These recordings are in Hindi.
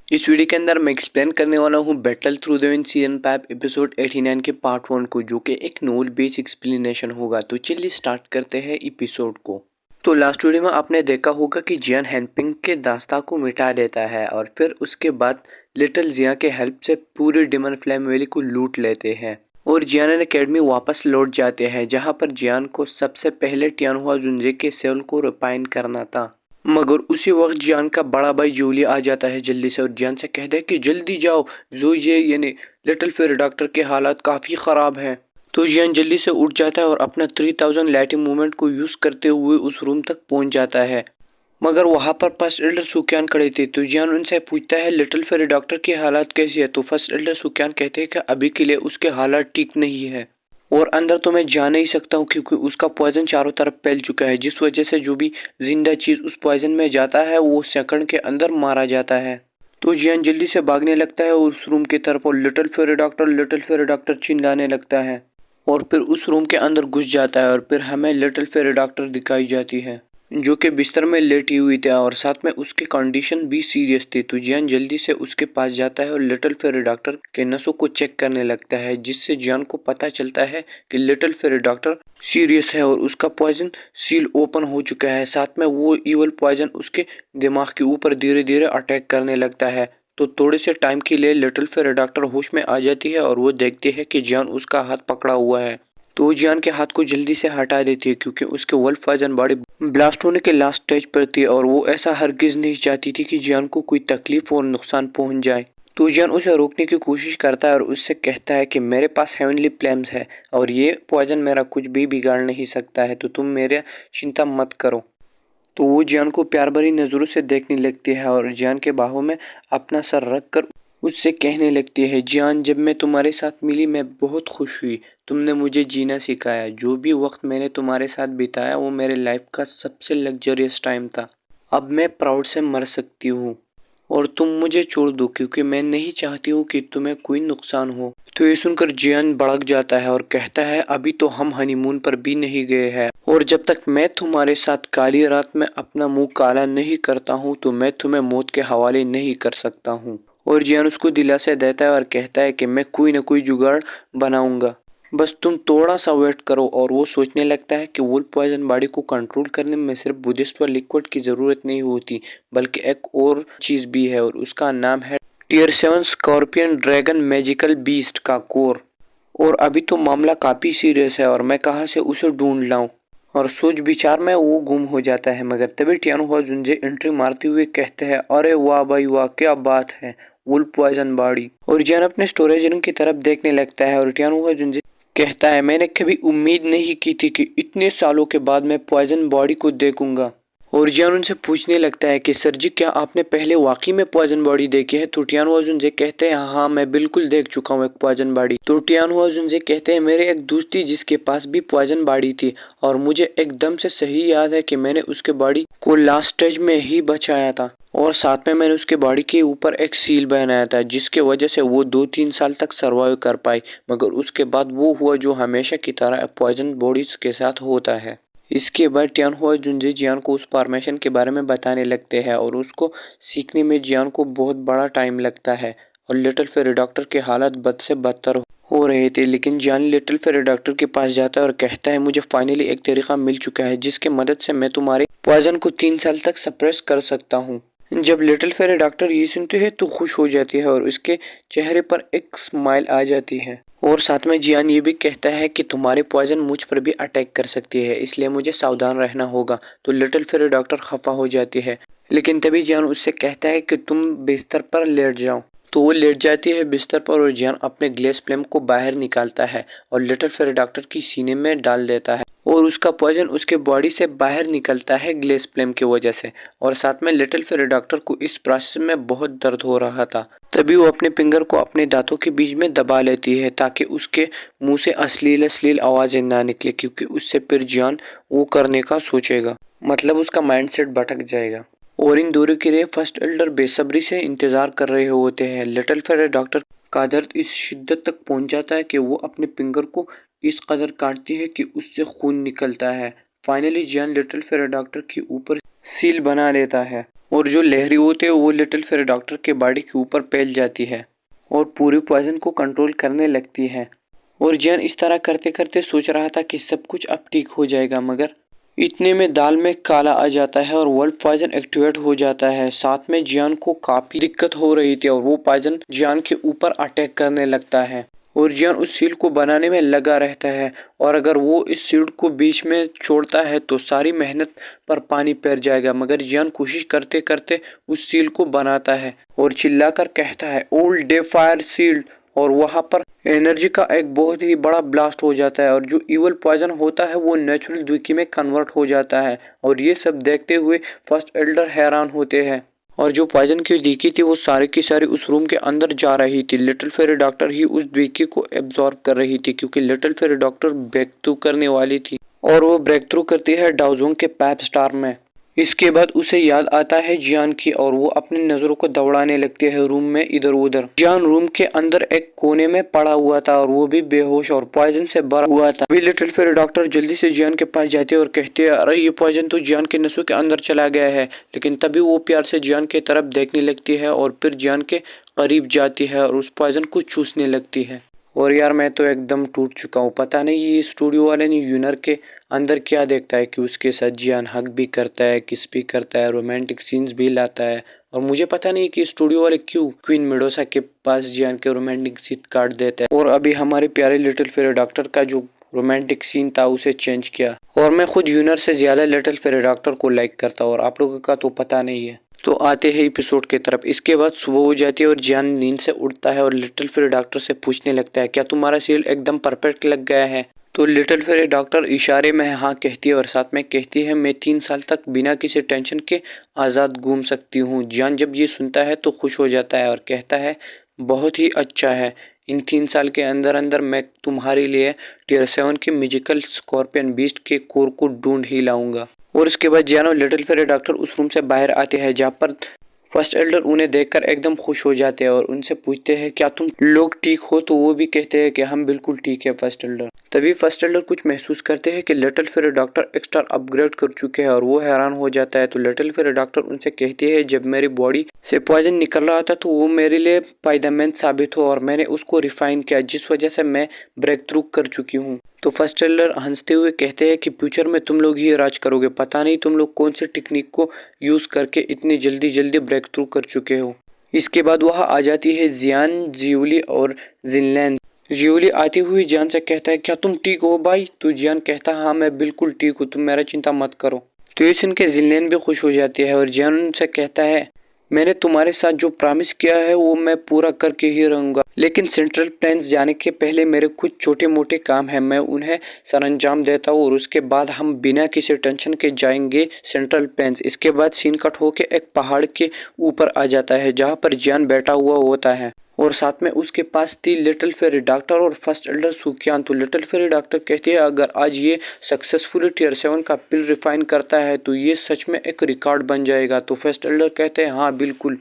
इस वीडियो के अंदर मैं एक्सप्लेन करने वाला हूँ battle through the wind season 5 episode 89 के पार्ट 1 को, जो कि एक नोवेल बेस्ड एक्सप्लेनेशन होगा। तो चलिए स्टार्ट करते हैं एपिसोड को। तो लास्ट वीडियो में आपने देखा होगा कि जियान हैनपिंग के दास्ता को मिटा देता है और फिर उसके बाद लिटिल जिया के हेल्प से पूरी डिमन फ्लेम वैली को लूट लेते हैं और जियान एकेडमी वापस लौट जाते हैं, जहाँ पर जियान को सबसे पहले टियानहुआ जुंजे के सेल को रिफाइन करना था। मगर उसी वक्त जियान का बड़ा भाई जूली आ जाता है जल्दी से और जियान से कहता है कि जल्दी जाओ, जूजे यानी लिटिल फेयर डॉक्टर के हालात काफ़ी ख़राब हैं। तो जियान जल्दी से उठ जाता है और अपना 3000 लाइटिंग मूवमेंट को यूज़ करते हुए उस रूम तक पहुंच जाता है। मगर वहां पर फर्स्ट एल्डर सुक्यान खड़े थे। तो जियान उनसे पूछता है लिटिल फेयर डॉक्टर की हालात कैसी है। तो फर्स्ट एल्डर सुक्यान कहते हैं कि अभी के लिए उसके हालात ठीक नहीं है और अंदर तो मैं जा नहीं सकता हूँ क्योंकि उसका पॉइजन चारों तरफ फैल चुका है, जिस वजह से जो भी जिंदा चीज उस पॉइजन में जाता है वो सेकंड के अंदर मारा जाता है। तो जियान जल्दी से भागने लगता है उस रूम की तरफ और लिटिल फेयर डॉक्टर चिल्लाने लगता है और फिर उस रूम के अंदर घुस जाता है और फिर हमें लिटिल फेयर डॉक्टर दिखाई जाती है जो कि बिस्तर में लेटी हुई थी और साथ में उसकी कंडीशन भी सीरियस थी। तो जियान जल्दी से उसके पास जाता है और लिटिल फेयर डॉक्टर के नसों को चेक करने लगता है, जिससे जियान को पता चलता है कि लिटिल फेयर डॉक्टर सीरियस है और उसका पॉइजन सील ओपन हो चुका है। साथ में वो इवल पॉइजन उसके दिमाग के ऊपर धीरे धीरे अटैक करने लगता है। तो थोड़े से टाइम के लिए लिटिल फेयर डॉक्टर होश में आ जाती है और वो देखती है कि जियान उसका हाथ पकड़ा हुआ है। तो वो जियान के हाथ को जल्दी से हटा देती है क्योंकि उसके वुल्फ पॉइजन बॉडी ब्लास्ट होने के लास्ट स्टेज पर थी और वो ऐसा हरगिज नहीं चाहती थी कि जियान को कोई तकलीफ और नुकसान पहुंच जाए। तो जियान उसे रोकने की कोशिश करता है और उससे कहता है कि मेरे पास हेवनली प्लेम्स है और ये पॉइजन मेरा कुछ भी बिगाड़ नहीं सकता है, तो तुम मेरे चिंता मत करो। तो वो जियान को प्यार भरी नजरों से देखने लगती है और जियान के बाहों में अपना सर रख कर उससे कहने लगती है, जियान जब मैं तुम्हारे साथ मिली मैं बहुत खुश हुई। तुमने मुझे जीना सिखाया। जो भी वक्त मैंने तुम्हारे साथ बिताया वो मेरे लाइफ का सबसे लग्जरियस टाइम था। अब मैं प्राउड से मर सकती हूँ और तुम मुझे छोड़ दो क्योंकि मैं नहीं चाहती हूँ कि तुम्हें कोई नुकसान हो। तो ये सुनकर जियान भड़क जाता है और कहता है, अभी तो हम हनीमून पर भी नहीं गए हैं और जब तक मैं तुम्हारे साथ काली रात में अपना मुंह काला नहीं करता हूँ तो मैं तुम्हें मौत के हवाले नहीं कर सकता हूँ। और जियान उसको दिलासा देता है और कहता है कि मैं कोई न कोई जुगाड़ बनाऊंगा, बस तुम थोड़ा सा वेट करो। और वो सोचने लगता है कि वुल्फ पॉइजन बॉडी को कंट्रोल करने में सिर्फ बुद्धिस्ट व लिक्विड की जरूरत नहीं होती, बल्कि एक और चीज भी है और उसका नाम है tier 7 scorpion dragon magical beast का कोर। और अभी तो मामला काफी सीरियस है और मैं कहाँ से उसे ढूंढ लाऊं। और सोच विचार में वो गुम हो जाता है। मगर तभी टियानहुआ जुंजे एंट्री मारते हुए कहते हैं, अरे वाह भाई वाह, क्या बात है, वुल्फ पॉइजन बॉडी। और जियान अपने स्टोरेज रूम की तरफ देखने लगता है और टियानहुआ जुंजे कहता है, मैंने कभी उम्मीद नहीं की थी कि इतने सालों के बाद मैं पॉइजन बॉडी को देखूंगा। और जियान उनसे पूछने लगता है कि सर जी, क्या आपने पहले वाकई में पॉइजन बॉडी देखी है। तो टियानहुआ जुंजे कहते हैं, हाँ मैं बिल्कुल देख चुका हूँ एक पॉइजन बॉडी। तो टियानहुआ जुंजे कहते हैं, मेरे एक दोस्त थी जिसके पास भी पॉइजन बॉडी थी और मुझे एकदम से सही याद है कि मैंने उसके बॉडी को लास्ट स्टेज में ही बचाया था और साथ में मैंने उसके बॉडी के ऊपर एक सील बनाया था जिसके वजह से वो 2-3 साल तक सरवाइव कर पाई। मगर उसके बाद वो हुआ जो हमेशा की तरह पॉइजन बॉडीज के साथ होता है। इसके बाद टियानहुआ जुंजे जियान को उस फॉर्मेशन के बारे में बताने लगते हैं और उसको सीखने में जियान को बहुत बड़ा टाइम लगता है और लिटिल फेयर डॉक्टर के हालत बद से बदतर हो रहे थे। लेकिन जियान लिटिल फेयर डॉक्टर के पास जाता है और कहता है, मुझे फाइनली एक तरीका मिल चुका है जिसके मदद से मैं तुम्हारे पॉइजन को 3 साल तक सप्रेस कर सकता हूँ। जब लिटिल फेयर डॉक्टर ये सुनते हैं तो खुश हो जाती है और उसके चेहरे पर एक स्माइल आ जाती है। और साथ में जियान ये भी कहता है कि तुम्हारे पॉइजन मुझ पर भी अटैक कर सकती है, इसलिए मुझे सावधान रहना होगा। तो लिटिल फेयर डॉक्टर खफा हो जाती है, लेकिन तभी जियान उससे कहता है कि तुम बिस्तर पर लेट जाओ। तो वो लेट जाती है बिस्तर पर और जियान अपने ग्लेस फ्लेम को बाहर निकालता है और लिटिल फेयर डॉक्टर की सीने में डाल देता है और उसका पॉइजन उसके बॉडी से बाहर निकलता है ग्लेस फ्लेम की वजह से। और साथ में लिटिल फेयर डॉक्टर को इस प्रोसेस में बहुत दर्द हो रहा था। तभी वो अपने फिंगर को अपने दांतों के बीच में दबा लेती है ताकि उसके मुंह से अश्लील अश्लील आवाजें ना निकले, क्योंकि उससे फिर जियान वो करने का सोचेगा, मतलब उसका माइंडसेट भटक जाएगा। और इन दोनों के लिए फर्स्ट एल्डर बेसब्री से इंतजार कर रहे होते हैं। लिटिल फेयर डॉक्टर का दर्द इस शिद्दत तक पहुंच जाता है कि वो अपने फिंगर को इस कदर काटती है कि उससे खून निकलता है। फाइनली जियान लिटिल फेयर डॉक्टर के ऊपर सील बना लेता है और जो लहरी होती है वो लिटिल फेरी डॉक्टर के बॉडी के ऊपर फैल जाती है और पूरी पॉइजन को कंट्रोल करने लगती है। और जियान इस तरह करते करते सोच रहा था कि सब कुछ अब ठीक हो जाएगा, मगर इतने में दाल में काला आ जाता है और वर्ल्ड पॉइजन एक्टिवेट हो जाता है। साथ में जियान को काफी दिक्कत हो रही थी और वो पॉइजन जियान के ऊपर अटैक करने लगता है और जियान उस सील को बनाने में लगा रहता है। और अगर वो इस सील को बीच में छोड़ता है तो सारी मेहनत पर पानी फिर जाएगा, मगर जियान कोशिश करते करते उस सील को बनाता है और चिल्लाकर कहता है ओल्ड डे फायर सील्ड। और वहां पर एनर्जी का एक बहुत ही बड़ा ब्लास्ट हो जाता है और जो इवल पॉइजन होता है वो नेचुरल द्विकी में कन्वर्ट हो जाता है। और ये सब देखते हुए फर्स्ट एल्डर हैरान होते हैं और जो पॉइजन की द्विकी थी वो सारी की सारी उस रूम के अंदर जा रही थी। लिटिल फेरी डॉक्टर ही उस द्विकी को एब्जॉर्ब कर रही थी क्योंकि little fairy doctor break through करने वाली थी और वो ब्रेक थ्रू करती है डाउजोंग के पैप स्टार में। इसके बाद उसे याद आता है जियान की और वो अपनी नजरों को दौड़ाने लगती है रूम में इधर उधर। जियान रूम के अंदर एक कोने में पड़ा हुआ था और वो भी बेहोश और पॉइजन से भरा हुआ था। भी लिटिल फेरी डॉक्टर जल्दी से जियान के पास जाती है और कहती है अरे ये पॉइजन तो जियान के नसों के अंदर चला गया है। लेकिन तभी वो प्यार से जियान की तरफ देखने लगती है और फिर जियान के करीब जाती है और उस पॉइजन को चूसने लगती है। और यार मैं तो एकदम टूट चुका हूँ। पता नहीं ये स्टूडियो वाले ने यूनर के अंदर क्या देखता है कि उसके साथ जियान हक भी करता है, किस भी करता है, रोमांटिक सीन्स भी लाता है। और मुझे पता नहीं कि स्टूडियो वाले क्यों क्वीन मेडोसा के पास जियान के रोमांटिक सीन काट देते हैं और अभी हमारे प्यारे लिटिल फेरी डॉक्टर का जो रोमांटिक सीन था उसे चेंज किया। और मैं खुद यूनर से ज्यादा लिटिल फेरी डॉक्टर को लाइक करता हूँ और आप लोगों का तो पता नहीं है। तो आते हैं एपिसोड की तरफ। इसके बाद सुबह हो जाती है और जियान नींद से उठता है और लिटिल फेरी डॉक्टर से पूछने लगता है क्या तुम्हारा सील एकदम परफेक्ट लग गया है। तो लिटिल फेरी डॉक्टर इशारे में हाँ कहती है और साथ में कहती है मैं 3 साल तक बिना किसी टेंशन के आज़ाद घूम सकती हूँ। जियान जब ये सुनता है तो खुश हो जाता है और कहता है बहुत ही अच्छा है। इन 3 साल के अंदर अंदर मैं तुम्हारे लिए टियर 7 के म्यूजिकल स्कॉर्पियन बीस्ट के कोर को ढूंढ ही लाऊंगा। और इसके बाद जियान और लिटिल फेरी डॉक्टर उस रूम से बाहर आते हैं जहाँ पर फर्स्ट एल्डर उन्हें देखकर एकदम खुश हो जाते हैं और उनसे पूछते हैं क्या तुम लोग ठीक हो। तो वो भी कहते हैं कि हम बिल्कुल ठीक है फर्स्ट एल्डर। तभी फर्स्ट एल्डर कुछ महसूस करते हैं कि little fairy doctor extra upgrade कर चुके हैं और वो हैरान हो जाता है। तो लिटिल फेरी डॉक्टर उनसे कहती है जब मेरी बॉडी से पॉइजन निकल रहा था तो वो मेरे लिए फायदेमंद साबित हो और मैंने उसको रिफाइन किया जिस वजह से मैं ब्रेक थ्रू कर चुकी हूँ। तो फर्स्ट एल्डर हंसते हुए कहते हैं कि फ्यूचर में तुम लोग ही राज करोगे। पता नहीं तुम लोग कौन सी टेक्निक को यूज करके इतनी जल्दी जल्दी ब्रेक थ्रू कर चुके हो। इसके बाद वह आ जाती है जियान, जियोली और जिनलैन। जियोली आती हुई जियान से कहता है क्या तुम ठीक हो भाई। तो जियान कहता है हाँ मैं बिल्कुल ठीक हूँ, तुम मेरा चिंता मत करो। तो ये सुन के जिनलैन भी खुश हो जाती है और जियान से कहता है मैंने तुम्हारे साथ जो प्रॉमिस किया है वो मैं पूरा करके ही रहूंगा, लेकिन सेंट्रल प्लेन्स जाने के पहले मेरे कुछ छोटे मोटे काम हैं, मैं उन्हें सरंजाम देता हूँ और उसके बाद हम बिना किसी टेंशन के जाएंगे सेंट्रल प्लेन्स। इसके बाद सीन कट होके एक पहाड़ के ऊपर आ जाता है जहाँ पर जियान बैठा हुआ होता है और साथ में उसके पास थी लिटिल फेरी डॉक्टर और फर्स्ट एल्डर सुकियान। तो लिटिल फेरी डॉक्टर कहती है अगर आज ये सक्सेसफुली टियर 7 का पिल रिफाइन करता है तो ये सच में एक रिकॉर्ड बन जाएगा। तो फर्स्ट एल्डर कहते हैं हाँ बिल्कुल,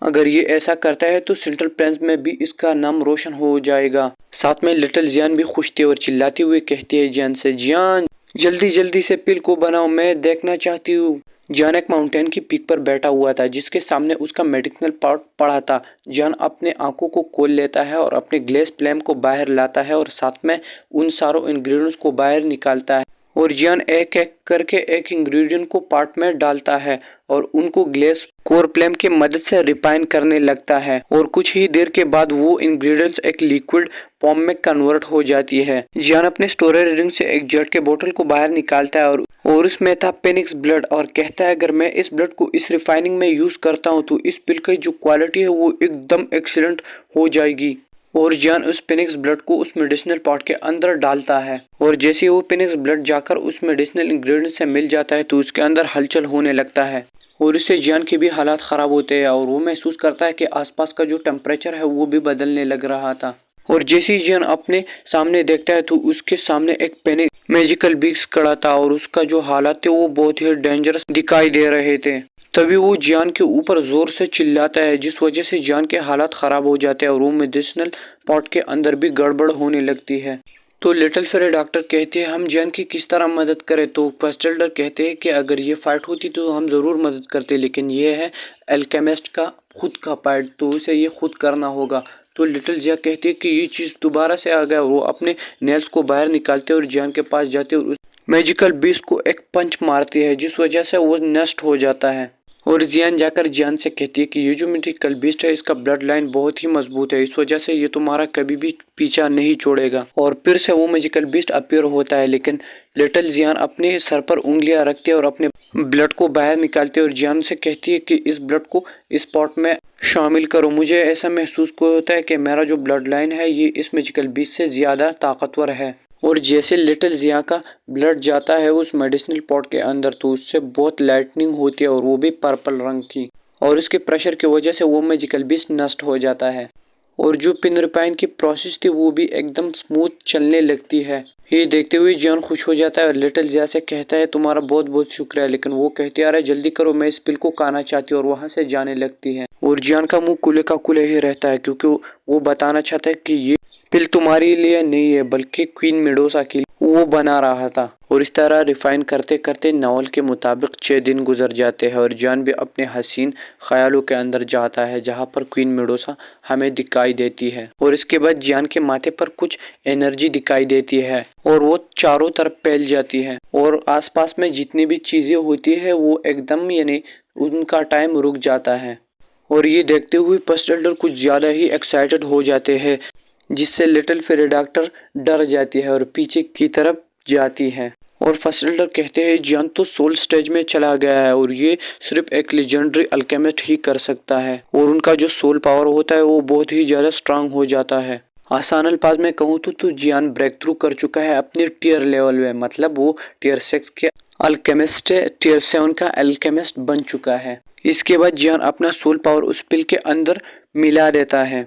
अगर ये ऐसा करता है तो सेंट्रल प्लेन्स में भी इसका नाम रोशन हो जाएगा। साथ में लिटिल जियान भी खुश थी और चिल्लाती हुई कहती है जियान से जियान जल्दी जल्दी से पिल को बनाओ, मैं देखना चाहती हूँ। जियान एक माउंटेन की पीक पर बैठा हुआ था जिसके सामने उसका मेडिसिनल पाउच पड़ा था। जियान अपने आंखों को खोल लेता है और अपने ग्लेस फ्लेम को बाहर लाता है और साथ में उन सारों इंग्रेडिएंट्स को बाहर निकालता है और जियान एक एक करके एक इंग्रेडिएंट को पार्ट में डालता है और उनको ग्लेस कोर फ्लेम की मदद से रिफाइन करने लगता है और कुछ ही देर के बाद वो इंग्रेडिएंट्स एक लिक्विड फॉर्म में कन्वर्ट हो जाती है। जियान अपने स्टोरेज रिंग से एक जेट के बोतल को बाहर निकालता है और उसमें था पेनिक्स ब्लड और कहता है अगर मैं इस ब्लड को इस रिफाइनिंग में यूज करता हूँ तो इस पिल की जो क्वालिटी है वो एकदम एक्सीलेंट हो जाएगी। और जियान उस पेनिक्स ब्लड को उस मेडिसिनल पॉट के अंदर डालता है और जैसे वो पेनिक्स ब्लड जाकर उस मेडिसिनल इंग्रेडिएंट से मिल जाता है तो उसके अंदर हलचल होने लगता है और इससे जियान के भी हालात खराब होते हैं और वो महसूस करता है कि आसपास का जो टेम्परेचर है वो भी बदलने लग रहा था। और जैसे ही जियान अपने सामने देखता है तो उसके सामने एक पेनिक मैजिकल बीक्स खड़ा था और उसका जो हालात थे वो बहुत ही डेंजरस दिखाई दे रहे थे। तभी वो जियान के ऊपर जोर से चिल्लाता है जिस वजह से जियान के हालात खराब हो जाते हैं और वो मेडिसिनल पॉट के अंदर भी गड़बड़ होने लगती है। तो लिटिल फेरे डॉक्टर कहते हैं हम जियान की किस तरह मदद करें। तो फर्स्ट एल्डर कहते हैं कि अगर ये फाइट होती तो हम ज़रूर मदद करते, लेकिन ये है एल्केमिस्ट का खुद का पार्ट, तो उसे ये खुद करना होगा। तो लिटिल जिया कहती है कि ये चीज़ दोबारा से आ गया। वो अपने नेल्स को बाहर निकालते और जियान के पास जाते और उस मैजिकल बीस्ट को एक पंच मारती है, जिस वजह से वो नष्ट हो जाता है। और जियान जाकर जियान से कहती है कि ये जो मैजिकल बीस्ट है इसका ब्लड लाइन बहुत ही मजबूत है, इस वजह से ये तुम्हारा कभी भी पीछा नहीं छोड़ेगा। और फिर से वो मैजिकल बीस्ट अपीयर होता है, लेकिन लिटिल जियान अपने सर पर उंगलियां रखती है और अपने ब्लड को बाहर निकालती है और जियान से कहती है कि इस ब्लड को इस पॉट में शामिल करो। मुझे ऐसा महसूस होता है कि मेरा जो ब्लड लाइन है ये इस मैजिकल बीस्ट से ज्यादा ताकतवर है। और जैसे लिटिल जिया का ब्लड जाता है उस मेडिसिनल पॉट के अंदर, तो उससे बहुत लाइटनिंग होती है और वो भी पर्पल रंग की, और इसके प्रेशर की वजह से वो मैजिकल बीस्ट नष्ट हो जाता है। और जो पिन रिपाइन की प्रोसेस थी वो भी एकदम स्मूथ चलने लगती है। ये देखते हुए जियान खुश हो जाता है और लिटिल जिया से कहता है तुम्हारा बहुत बहुत शुक्रिया, लेकिन वो कहती है जल्दी करो मैं इस पिल को खाना चाहती हूँ, और वहां से जाने लगती है। और जियान का मुंह कुले का कुले ही रहता है, क्योंकि वो बताना चाहता है कि ये पिल तुम्हारे लिए नहीं है बल्कि क्वीन मेडोसा के लिए वो बना रहा था। और इस तरह रिफाइन करते करते नावल के मुताबिक 6 दिन गुजर जाते हैं और जियान भी अपने हसीन ख्यालों के अंदर जाता है जहां पर क्वीन मेडोसा हमें दिखाई देती है। और इसके बाद जियान के माथे पर कुछ एनर्जी दिखाई देती है और वो चारों तरफ फैल जाती है, और आसपास में जितनी भी चीजें होती है वो एकदम यानी उनका टाइम रुक जाता है। और ये देखते हुए फर्स्ट एल्डर कुछ ज्यादा ही एक्साइटेड हो जाते हैं, जिससे लिटिल फेरी डॉक्टर डर जाती है और पीछे की तरफ जाती है। और फर्स्ट एल्डर कहते हैं जियान तो सोल स्टेज में चला गया है और ये सिर्फ एक लेजेंडरी अल्केमिस्ट ही कर सकता है, और उनका जो सोल पावर होता है वो बहुत ही ज्यादा स्ट्रांग हो जाता है। आसान अल्फाज में कहूँ तो जियान ब्रेक थ्रू कर चुका है अपने टीयर लेवल में, मतलब वो टीयर 6 के अल्केमिस्ट टीयर 7 का अल्केमिस्ट बन चुका है। इसके बाद जियान अपना सोल पावर उस पिल के अंदर मिला देता है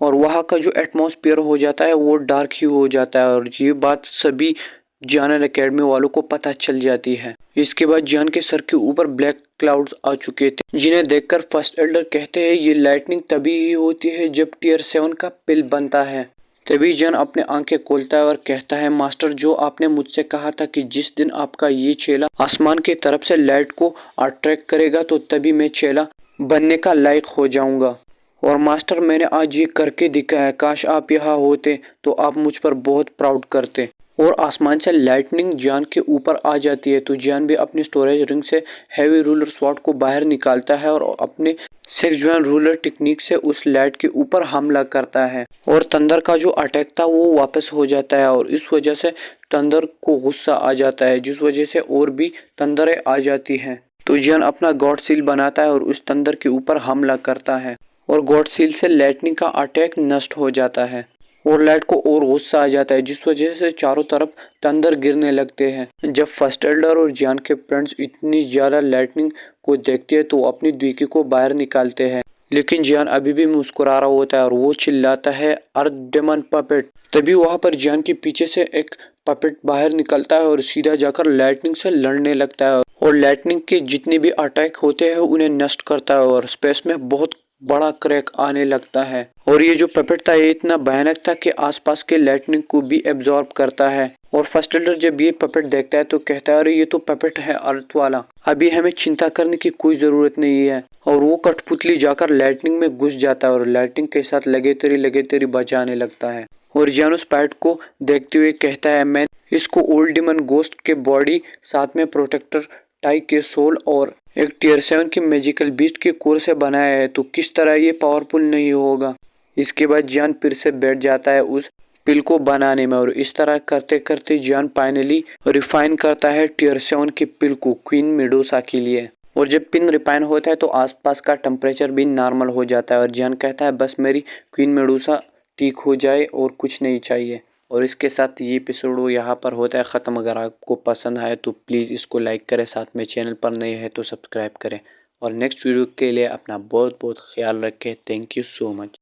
और वहाँ का जो एटमॉस्फेयर हो जाता है वो डार्क ही हो जाता है, और ये बात सभी जियान एकेडमी वालों को पता चल जाती है। इसके बाद जियान के सर के ऊपर ब्लैक क्लाउड्स आ चुके थे, जिन्हें देखकर फर्स्ट एल्डर कहते हैं ये लाइटनिंग तभी ही होती है जब टीयर 7 का पिल बनता है। तभी जियान अपने आंखें खोलता है और कहता है मास्टर, जो आपने मुझसे कहा था कि जिस दिन आपका ये चेला आसमान की तरफ से लाइट को अट्रैक्ट करेगा तो तभी मैं चेला बनने का लायक हो जाऊंगा। और मास्टर मैंने आज ये करके दिखाया, काश आप यहाँ होते तो आप मुझ पर बहुत प्राउड करते। और आसमान से लाइटनिंग जियान के ऊपर आ जाती है, तो जियान भी अपने स्टोरेज रिंग से हैवी रूलर स्वॉर्ड को बाहर निकालता है और अपने सेक्सुअल रूलर टेक्निक से उस लाइट के ऊपर हमला करता है, और थंडर का जो अटैक था वो वापस हो जाता है। और इस वजह से थंडर को गुस्सा आ जाता है, जिस वजह से और भी थंडरें आ जाती हैं। तो जियान अपना गॉड सील बनाता है और उस थंडर के ऊपर हमला करता है, और गॉड सील से लाइटनिंग का अटैक नष्ट हो जाता है और लाइट को और गुस्सा आ जाता है, जिस वजह से चारों तरफ थंडर गिरने लगते हैं। जब फर्स्ट एल्डर और जियान के फ्रेंड्स इतनी ज्यादा लाइटनिंग को देखते हैं तो वो अपनी द्विकी को बाहर निकालते हैं, लेकिन जियान अभी भी मुस्कुरा रहा होता है और वो चिल्लाता है अर्थ डेमन पपेट। तभी वहां पर जियान के पीछे से एक पपेट बाहर निकलता है और सीधा जाकर लाइटनिंग से लड़ने लगता है, और लाइटनिंग के जितने भी अटैक होते हैं उन्हें नष्ट करता है, और स्पेस में बहुत बड़ा क्रैक आने लगता है। और ये जो पपेट था ये इतना भयानक था कि आसपास के लाइटनिंग को भी एब्जॉर्ब करता है। और फर्स्ट एल्डर जब ये पपेट देखता है तो कहता है अरे ये तो पपेट है अर्थ वाला, अभी हमें चिंता करने की कोई जरूरत नहीं है। और वो कठपुतली जाकर लाइटनिंग में घुस जाता है और लाइटनिंग के साथ लगे तेरी बजाने लगता है। और जियान पैट को देखते हुए कहता है मैं इसको ओल्ड डिमन गोस्ट के बॉडी साथ में प्रोटेक्टर टाई के सोल और एक टीयर 7 की मैजिकल बीस्ट के कोर से बनाया है, तो किस तरह ये पावरफुल नहीं होगा। इसके बाद जियान फिर से बैठ जाता है उस पिल को बनाने में, और इस तरह करते करते जियान फाइनली रिफाइन करता है टीयर 7 की पिल को क्वीन मेडोसा के लिए। और जब पिन रिफाइन होता है तो आसपास का टेम्परेचर भी नॉर्मल हो जाता है, और जियान कहता है बस मेरी क्वीन मेडोसा ठीक हो जाए और कुछ नहीं चाहिए। और इसके साथ ये एपिसोड यहाँ पर होता है ख़त्म। अगर आपको पसंद आए तो प्लीज़ इसको लाइक करें, साथ में चैनल पर नए हैं तो सब्सक्राइब करें, और नेक्स्ट वीडियो के लिए अपना बहुत बहुत ख्याल रखें। Thank you so much.